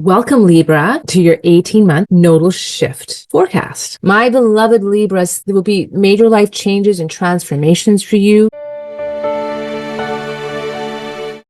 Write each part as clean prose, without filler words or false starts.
Welcome, Libra, to your 18-month nodal shift forecast. My beloved Libras, there will be major life changes and transformations for you.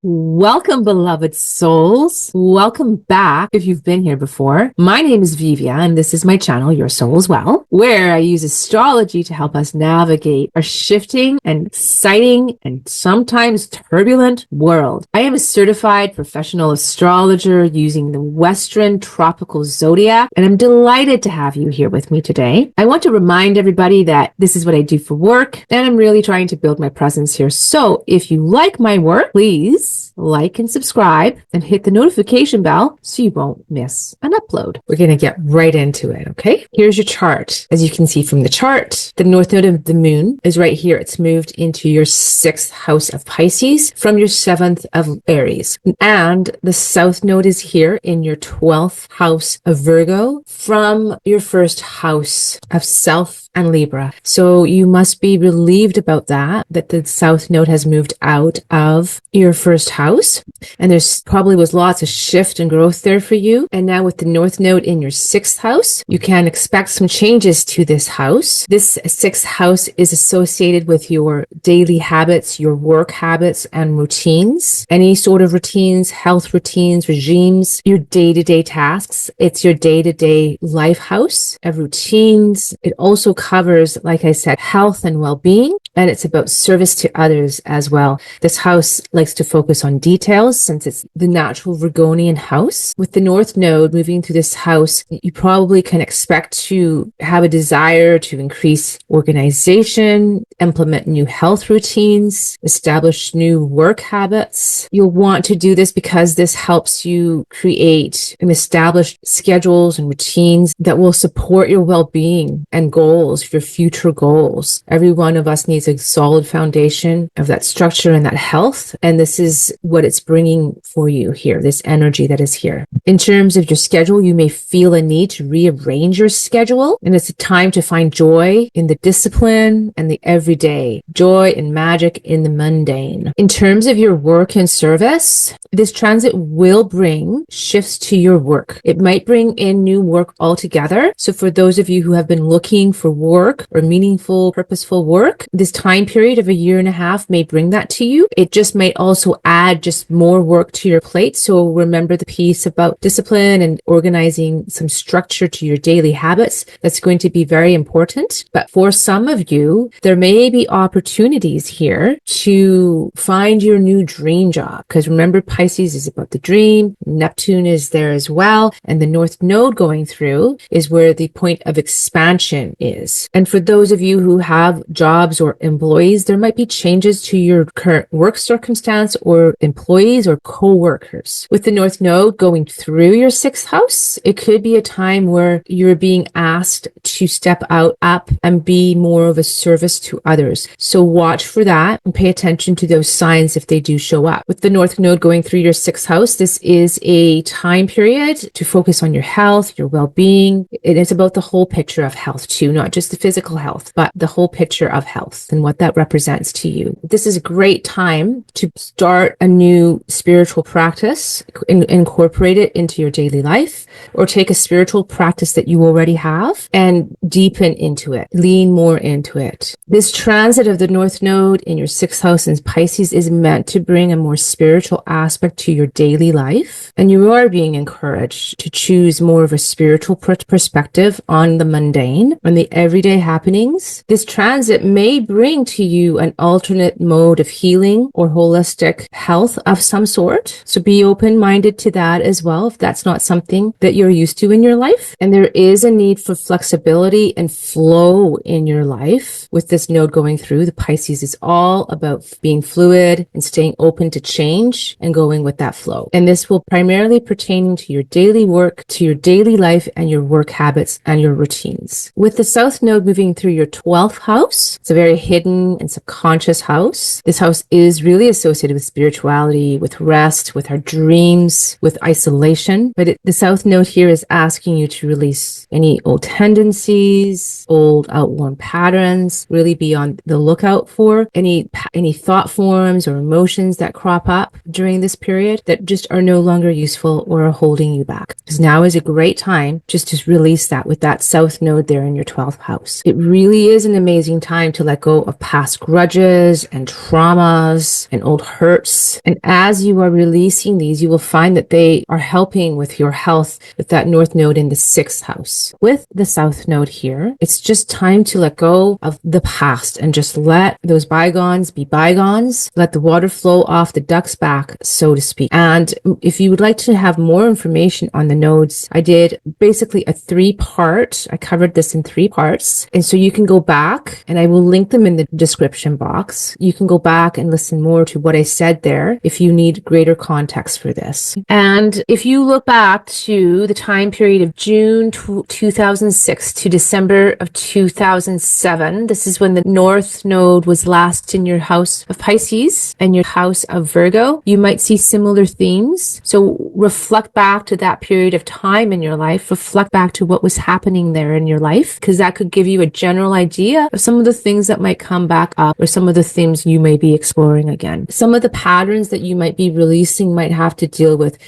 Welcome, beloved souls. Welcome back if you've been here before. My name is Vivía, and this is my channel, Your Soul as Well, where I use astrology to help us navigate our shifting and exciting and sometimes turbulent world. I am a certified professional astrologer using the Western tropical zodiac, and I'm delighted to have you here with me today. I want to remind everybody that this is what I do for work, and I'm really trying to build my presence here. So if you like my work, please like and subscribe and hit the notification bell so you won't miss an upload. We're going to get right into it, okay? Here's your chart. As you can see from the chart, the north node of the moon is right here. It's moved into your 6th house of Pisces from your 7th of Aries. And the south node is here in your 12th house of Virgo from your 1st house of self and Libra. So you must be relieved about that the south node has moved out of your 1st house. And there's probably was lots of shift and growth there for you. And now with the north node in your 6th house, you can expect some changes to this house. This 6th house is associated with your daily habits, your work habits and routines, any sort of routines, health routines, regimes, your day-to-day tasks. It's your day-to-day life house of routines. It also covers, like I said, health and well-being, and it's about service to others as well. This house likes to focus on details since it's the natural Virgonian house. With the north node moving through this house, you probably can expect to have a desire to increase organization, implement new health routines, establish new work habits. You'll want to do this because this helps you create and establish schedules and routines that will support your well-being and goals, your future goals. Every one of us needs a solid foundation of that structure and that health. And this is what it's bringing for you here, this energy that is here. In terms of your schedule, you may feel a need to rearrange your schedule. And it's a time to find joy in the discipline and the everyday, joy and magic in the mundane. In terms of your work and service, this transit will bring shifts to your work. It might bring in new work altogether. So for those of you who have been looking for work or meaningful, purposeful work, this time period of a year and a half may bring that to you. It just might also add just more work to your plate. So remember the piece about discipline and organizing some structure to your daily habits. That's going to be very important. But for some of you, there may be opportunities here to find your new dream job. Because remember, Pisces is about the dream. Neptune is there as well. And the north node going through is where the point of expansion is. And for those of you who have jobs or employees, there might be changes to your current work circumstance or employees or co-workers. With the north node going through your 6th house, it could be a time where you're being asked to step out, up, and be more of a service to others. So watch for that and pay attention to those signs if they do show up. With the north node going through your 6th house, this is a time period to focus on your health, your well-being. It is about the whole picture of health too, not just the physical health, but the whole picture of health and what that represents to you. This is a great time to start a new spiritual practice, incorporate it into your daily life, or take a spiritual practice that you already have and deepen into it, lean more into it. This transit of the north node in your 6th house in Pisces is meant to bring a more spiritual aspect to your daily life. And you are being encouraged to choose more of a spiritual perspective on the mundane, on the everyday happenings. This transit may bring to you an alternate mode of healing or holistic health of some sort. So be open-minded to that as well, if that's not something that you're used to in your life. And there is a need for flexibility and flow in your life. With this node going through, the Pisces is all about being fluid and staying open to change and going with that flow. And this will primarily pertain to your daily work, to your daily life and your work habits and your routines. With the south node moving through your 12th house, it's a very hidden and subconscious house. This house is really associated with spirituality spirituality, with rest, with our dreams, with isolation. But the South Node here is asking you to release any old tendencies, old outworn patterns, really be on the lookout for any thought forms or emotions that crop up during this period that just are no longer useful or are holding you back. Because now is a great time just to release that with that South Node there in your 12th house. It really is an amazing time to let go of past grudges and traumas and old hurts. And as you are releasing these, you will find that they are helping with your health with that North Node in the 6th house. With the South Node here, it's just time to let go of the past and just let those bygones be bygones. Let the water flow off the duck's back, so to speak. And if you would like to have more information on the nodes, I did basically a 3-part. I covered this in 3 parts. And so you can go back, and I will link them in the description box. You can go back and listen more to what I said there if you need greater context for this. And if you look back to the time period of June 2006 to December of 2007, this is when the North Node was last in your house of Pisces and your house of Virgo. You might see similar themes. So reflect back to that period of time in your life. Reflect back to what was happening there in your life, because that could give you a general idea of some of the things that might come back up or some of the themes you may be exploring again. Some of the patterns that you might be releasing might have to deal with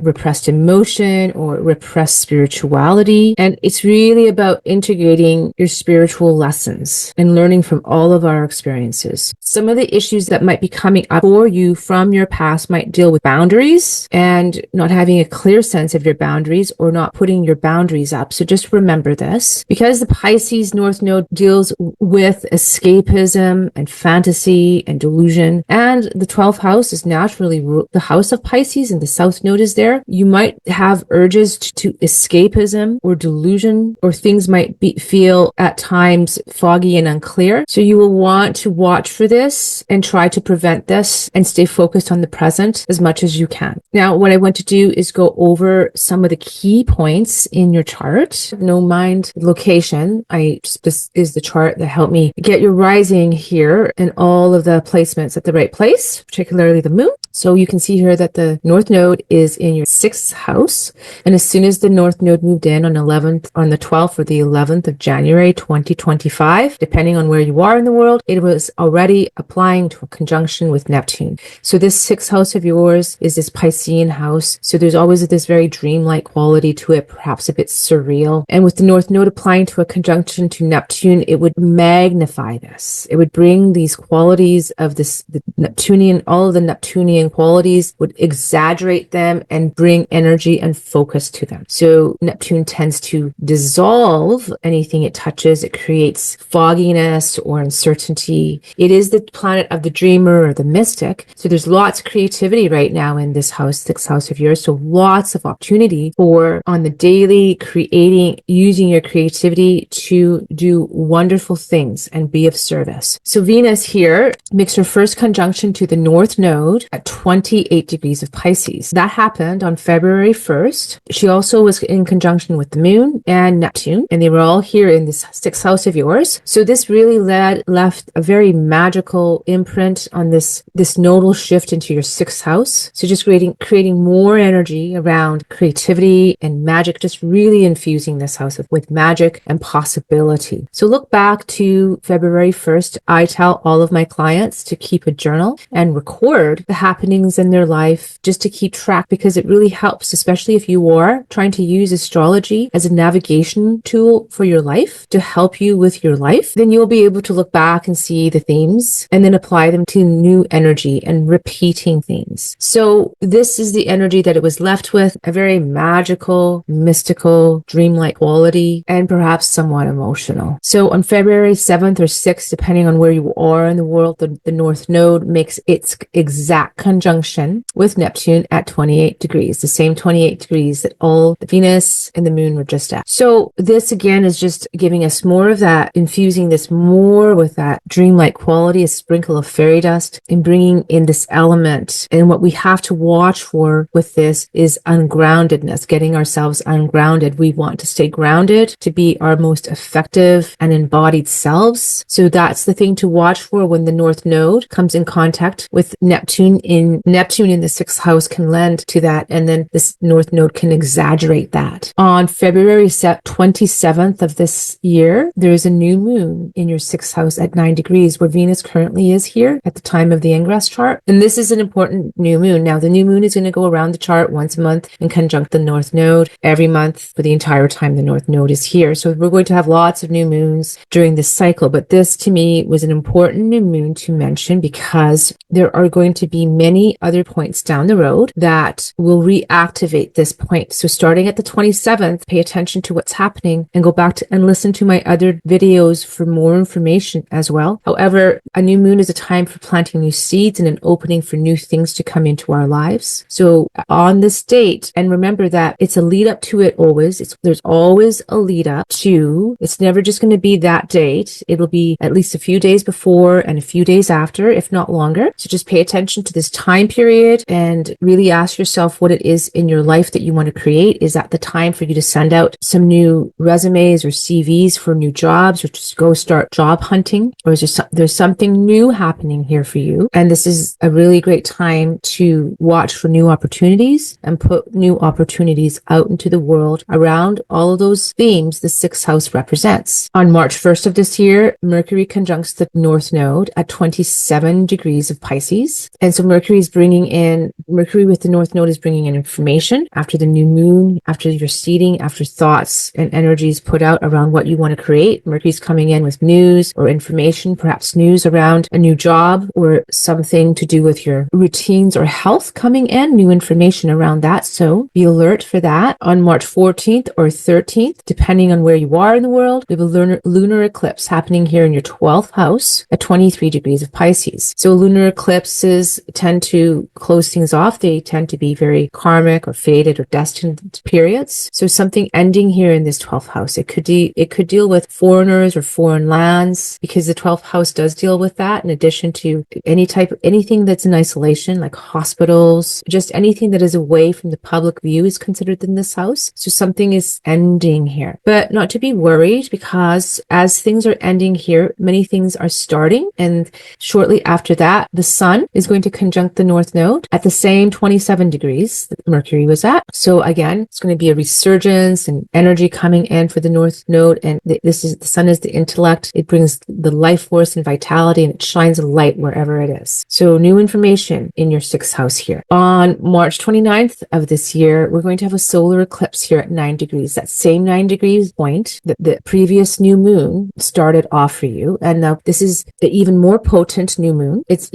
repressed emotion or repressed spirituality. And it's really about integrating your spiritual lessons and learning from all of our experiences. Some of the issues that might be coming up for you from your past might deal with boundaries and not having a clear sense of your boundaries or not putting your boundaries up. So just remember this, because the Pisces North Node deals with escapism and fantasy and delusion, and the 12th house is naturally the house of Pisces and the South Node is there. You might have urges to escapism or delusion, or things might feel at times foggy and unclear. So you will want to watch for this and try to prevent this and stay focused on the present as much as you can. Now, what I want to do is go over some of the key points in your chart. No mind location. This is the chart that helped me get your rising here and all of the placements at the right place, particularly the moon. So you can see here that the North Node is in your 6th house. And as soon as the North Node moved in on the 12th or the 11th of January, 2025, depending on where you are in the world, it was already applying to a conjunction with Neptune. So this 6th house of yours is this Piscean house. So there's always this very dreamlike quality to it, perhaps a bit surreal. And with the North Node applying to a conjunction to Neptune, it would magnify this. It would bring these qualities of the Neptunian, all of the Neptunian qualities would exaggerate them and bring energy and focus to them. So Neptune tends to dissolve anything it touches. It creates fogginess or uncertainty. It is the planet of the dreamer or the mystic. So there's lots of creativity right now in this house, 6th house of yours. So lots of opportunity for on the daily creating, using your creativity to do wonderful things and be of service. So Venus here makes her first conjunction to the North Node at 28 degrees of Pisces. That happened on February 1st. She also was in conjunction with the moon and Neptune, and they were all here in this 6th house of yours. So this really left a very magical imprint on this nodal shift into your 6th house. So just creating more energy around creativity and magic, just really infusing this house with magic and possibility. So look back to February 1st. I tell all of my clients to keep a journal and record the happenings in their life just to keep track, because it really helps, especially if you are trying to use astrology as a navigation tool for your life to help you with your life. Then you'll be able to look back and see the themes and then apply them to new energy and repeating themes. So this is the energy that it was left with, a very magical, mystical, dreamlike quality, and perhaps somewhat emotional. So on February 7th or 6th, depending on where you are in the world, the North Node makes its exact conjunction with Neptune at 28 degrees, the same 28 degrees that all the Venus and the moon were just at. So this again is just giving us more of that, infusing this more with that dreamlike quality, a sprinkle of fairy dust, and bringing in this element. And what we have to watch for with this is ungroundedness, getting ourselves ungrounded. We want to stay grounded to be our most effective and embodied selves. So that's the thing to watch for when the North Node comes in contact with Neptune Neptune in the 6th house can lend to that, and then this North Node can exaggerate that. On February 27th of this year, there is a new moon in your 6th house at 9 degrees, where Venus currently is here at the time of the ingress chart. And this is an important new moon. Now, the new moon is going to go around the chart once a month and conjunct the North Node every month for the entire time the North Node is here. So we're going to have lots of new moons during this cycle. But this, to me, was an important new moon to mention because there are going to be many other points down the road that will reactivate this point. So starting at the 27th, pay attention to what's happening and go back to and listen to my other videos for more information as well. However, a new moon is a time for planting new seeds and an opening for new things to come into our lives. So on this date, and remember that it's a lead up to it always. There's always a lead up to. It's never just going to be that date. It'll be at least a few days before and a few days after, if not longer. So just pay attention to this time period and really ask yourself what it is in your life that you want to create. Is that the time for you to send out some new resumes or CVs for new jobs, or just go start job hunting? Or is there's something new happening here for you? And this is a really great time to watch for new opportunities and put new opportunities out into the world around all of those themes the 6th house represents. On March 1st of this year, Mercury conjuncts the North Node at 27 degrees of Pisces. And so Mercury with the North Node is bringing in information after the new moon, after your seeding, after thoughts and energies put out around what you want to create. Mercury's coming in with news or information, perhaps news around a new job or something to do with your routines or health coming in, new information around that. So be alert for that. On March 14th or 13th, depending on where you are in the world, we have a lunar eclipse happening here in your 12th house at 23 degrees of Pisces. So lunar eclipses tend to close things off. They tend to be very karmic or fated or destined periods. So something ending here in this 12th house. It could deal with foreigners or foreign lands, because the 12th house does deal with that, in addition to anything that's in isolation, like hospitals, just anything that is away from the public view is considered in this house. So something is ending here, but not to be worried, because as things are ending here, many things are starting. And shortly after that, the sun is going to conjunct the North Node at the same 27 degrees that Mercury was at. So again, it's going to be a resurgence and energy coming in for the North Node. And the sun is the intellect. It brings the life force and vitality, and it shines a light wherever it is. So new information in your 6th house here. On March 29th of this year, we're going to have a solar eclipse here at 9 degrees. That same 9 degrees point that the previous new moon started off for you. And now this is the even more potent new moon. It's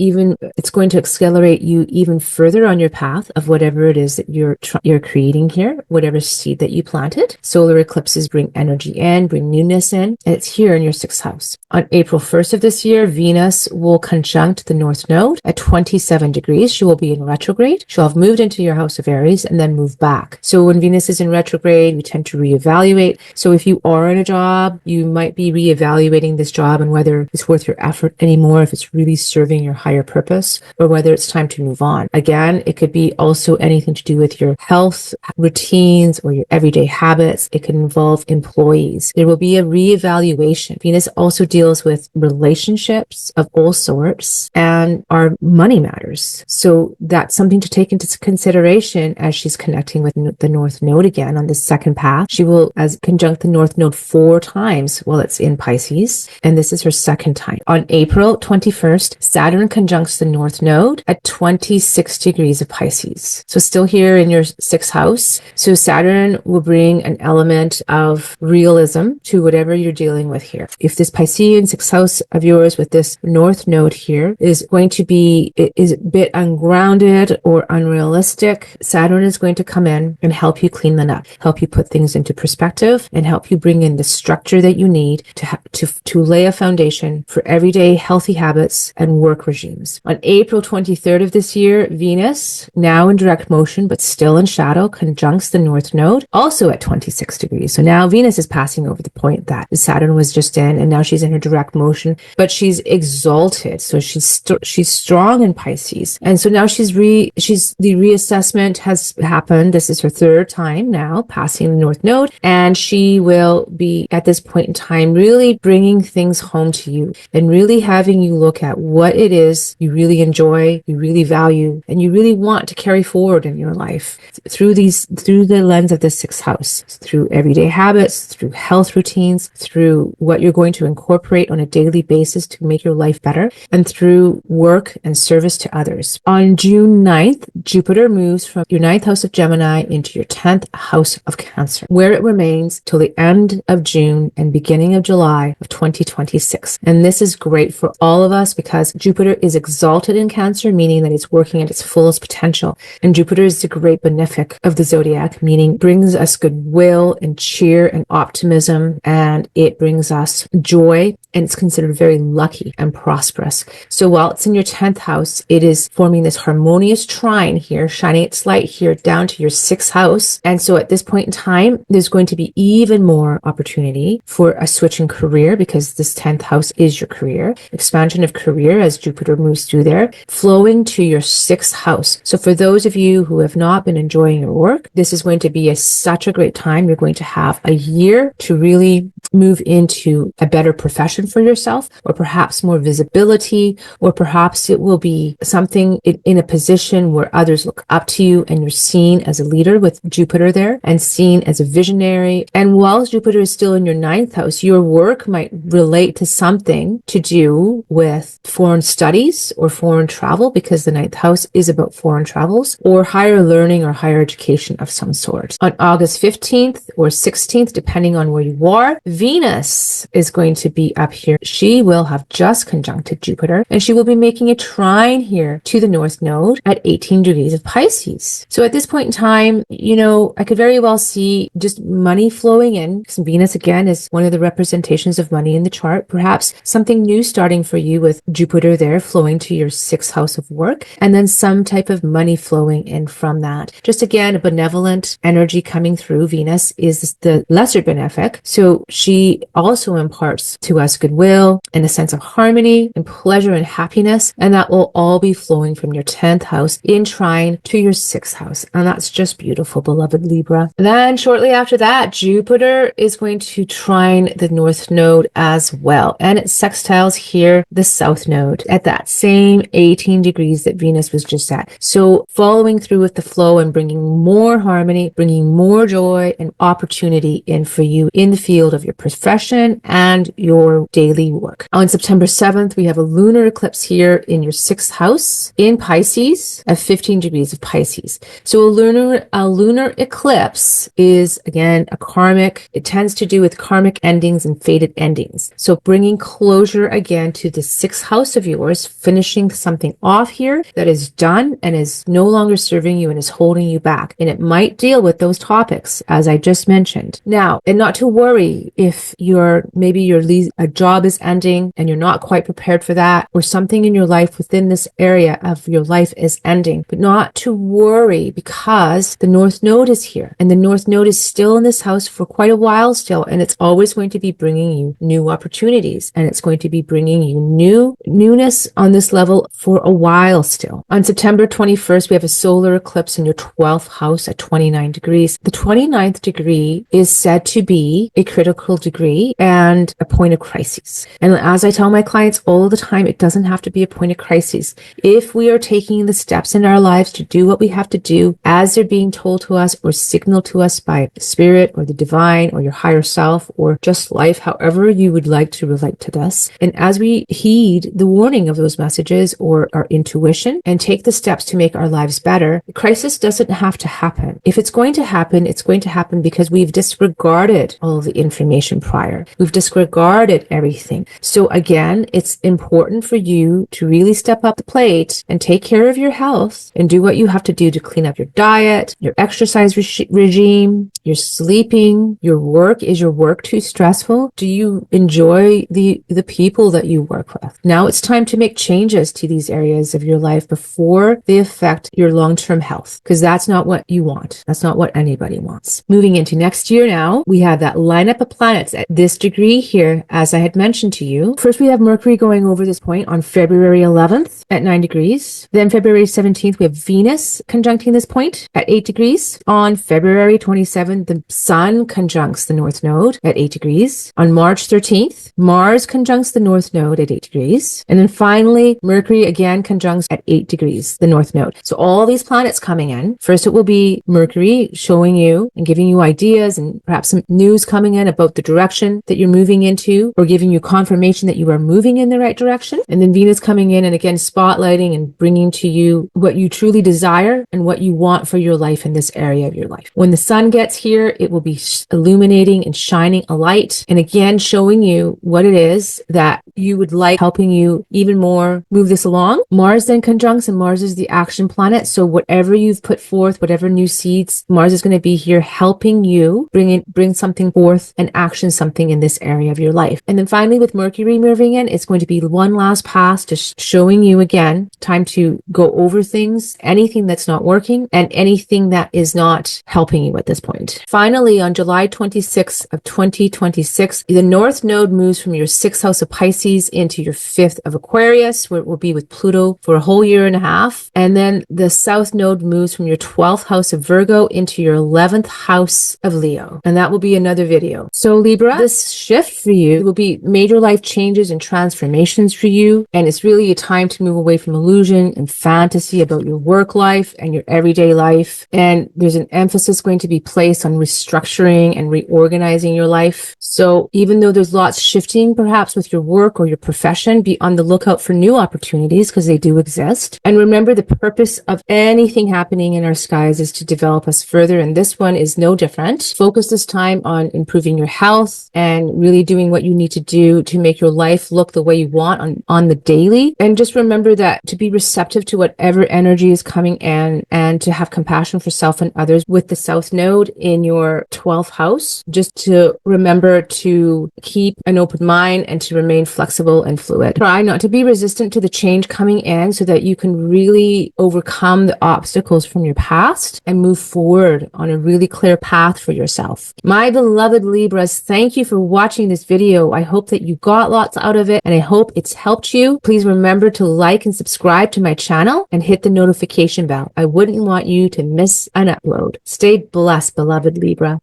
going to accelerate you even further on your path of whatever it is that you're creating here, whatever seed that you planted. Solar eclipses bring energy in, bring newness in, and it's here in your 6th house. On April 1st of this year, Venus will conjunct the North Node at 27 degrees. She will be in retrograde. She'll have moved into your house of Aries and then move back. So when Venus is in retrograde, we tend to reevaluate. So if you are in a job, you might be reevaluating this job and whether it's worth your effort anymore, if it's really serving your higher purpose, or whether it's time to move on. Again, it could be also anything to do with your health routines or your everyday habits. It could involve employees. There will be a reevaluation. Venus also deals with relationships of all sorts and our money matters. So that's something to take into consideration as she's connecting with the North Node again on this second path. She will conjunct the North Node 4 times while it's in Pisces, and this is her second time. On April 21st, Saturn conjuncts the North Node at 26 degrees of Pisces. So still here in your 6th house. So Saturn will bring an element of realism to whatever you're dealing with here. If this Piscean 6th house of yours with this North Node here is a bit ungrounded or unrealistic, Saturn is going to come in and help you clean that up, help you put things into perspective, and help you bring in the structure that you need to lay a foundation for everyday healthy habits and work regimes. On April 23rd of this year, Venus, now in direct motion but still in shadow, conjuncts the North Node, also at 26 degrees. So now Venus is passing over the point that Saturn was just in, and now she's in her direct motion, but she's exalted. So she's strong in Pisces. And so now the reassessment has happened. This is her 3rd time now passing the North Node, and she will be at this point in time really bringing things home to you and really having you look at what it is you really enjoy, you really value and you really want to carry forward in your life through the lens of the sixth house, through everyday habits, through health routines, through what you're going to incorporate on a daily basis to make your life better, and through work and service to others. On June 9th, Jupiter moves from your 9th house of Gemini into your 10th house of Cancer, where it remains till the end of June and beginning of July of 2026. And this is great for all of us because Jupiter is exalted in Cancer, meaning that it's working at its fullest potential. And Jupiter is the great benefic of the zodiac, meaning brings us goodwill and cheer and optimism, and it brings us joy, and it's considered very lucky and prosperous. So while it's in your 10th house, it is forming this harmonious trine here, shining its light here down to your 6th house. And so at this point in time, there's going to be even more opportunity for a switch in career because this 10th house is your career, expansion of career as Jupiter moves through there, flowing to your 6th house. So for those of you who have not been enjoying your work, this is going to be such a great time. You're going to have a year to really move into a better profession for yourself, or perhaps more visibility, or perhaps it will be something in a position where others look up to you and you're seen as a leader with Jupiter there and seen as a visionary. And while Jupiter is still in your 9th house, your work might relate to something to do with foreign studies or foreign travel, because the 9th house is about foreign travels or higher learning or higher education of some sort. On August 15th or 16th, depending on where you are, Venus is going to be up here. She will have just conjuncted Jupiter, and she will be making a trine here to the North Node at 18 degrees of Pisces. So at this point in time, I could very well see just money flowing in, because Venus again is one of the representations of money in the chart. Perhaps something new starting for you with Jupiter there flowing to your 6th house of work, and then some type of money flowing in from that. Just again, a benevolent energy coming through. Venus is the lesser benefic, so she also imparts to us goodwill and a sense of harmony and pleasure and happiness, and that will all be flowing from your 10th house in trine to your 6th house. And that's just beautiful, beloved Libra. Then shortly after that, Jupiter is going to trine the North Node as well, and it sextiles here the South Node at that same 18 degrees that Venus was just at. So following through with the flow and bringing more harmony, bringing more joy and opportunity in for you in the field of your profession and your daily work. On September 7th, we have a lunar eclipse here in your 6th house in Pisces at 15 degrees of Pisces. So a lunar eclipse is again a karmic. It tends to do with karmic endings and fated endings. So bringing closure again to the 6th house of yours, finishing something off here that is done and is no longer serving you and is holding you back. And it might deal with those topics as I just mentioned. Now, and not to worry if a job is ending and you're not quite prepared for that, or something in your life within this area of your life is ending, but not to worry because the North Node is here, and the North Node is still in this house for quite a while still, and it's always going to be bringing you new opportunities, and it's going to be bringing you newness on this level for a while still. On September 21st, we have a solar eclipse in your 12th house at 29 degrees. The 29th degree is said to be a critical degree and a point of crisis. And as I tell my clients all the time, it doesn't have to be a point of crisis. If we are taking the steps in our lives to do what we have to do as they're being told to us or signaled to us by spirit or the divine or your higher self or just life, however you would like to relate to this. And as we heed the warning of those messages or our intuition and take the steps to make our lives better, the crisis doesn't have to happen. If it's going to happen, it's going to happen because we've disregarded all of the information prior. We've disregarded everything. So again, it's important for you to really step up the plate and take care of your health and do what you have to do to clean up your diet, your exercise regime, your sleeping, your work. Is your work too stressful? Do you enjoy the people that you work with? Now it's time to make changes to these areas of your life before they affect your long-term health, because that's not what you want. That's not what anybody wants. Moving into next year now, we have that lineup of planets planets at this degree here, as I had mentioned to you. First, we have Mercury going over this point on February 11th at 9 degrees. Then February 17th, we have Venus conjuncting this point at 8 degrees. On February 27th, the Sun conjuncts the North Node at 8 degrees. On March 13th, Mars conjuncts the North Node at 8 degrees. And then finally, Mercury again conjuncts at 8 degrees, the North Node. So all these planets coming in. First, it will be Mercury showing you and giving you ideas and perhaps some news coming in about the direction that you're moving into, or giving you confirmation that you are moving in the right direction. And then Venus coming in and again spotlighting and bringing to you what you truly desire and what you want for your life in this area of your life. When the sun gets here, it will be illuminating and shining a light, and again showing you what it is that you would like, helping you even more move this along. Mars then conjuncts, and Mars is the action planet. So whatever you've put forth, whatever new seeds, Mars is going to be here helping you bring something forth and action something in this area of your life. And then finally, with Mercury moving in, it's going to be one last pass, just showing you again time to go over things, anything that's not working and anything that is not helping you at this point. Finally, on July 26th of 2026, the North Node moves from your 6th house of Pisces into your 5th of Aquarius, where it will be with Pluto for a whole year and a half. And then the South Node moves from your 12th house of Virgo into your 11th house of Leo. And that will be another video. So Libra, this shift for you will be major life changes and transformations for you. And it's really a time to move away from illusion and fantasy about your work life and your everyday life. And there's an emphasis going to be placed on restructuring and reorganizing your life. So even though there's lots shifting perhaps with your work or your profession, be on the lookout for new opportunities because they do exist. And remember, the purpose of anything happening in our skies is to develop us further. And this one is no different. Focus this time on improving your health and really doing what you need to do to make your life look the way you want on the daily. And just remember that to be receptive to whatever energy is coming in and to have compassion for self and others with the South Node in your 12th house. Just to remember to keep an open mind and to remain flexible and fluid. Try not to be resistant to the change coming in so that you can really overcome the obstacles from your past and move forward on a really clear path for yourself. My beloved Libras, thank you for watching this video. I hope that you got lots out of it and I hope it's helped you. Please remember to like and subscribe to my channel and hit the notification bell. I wouldn't want you to miss an upload. Stay blessed, beloved Libra.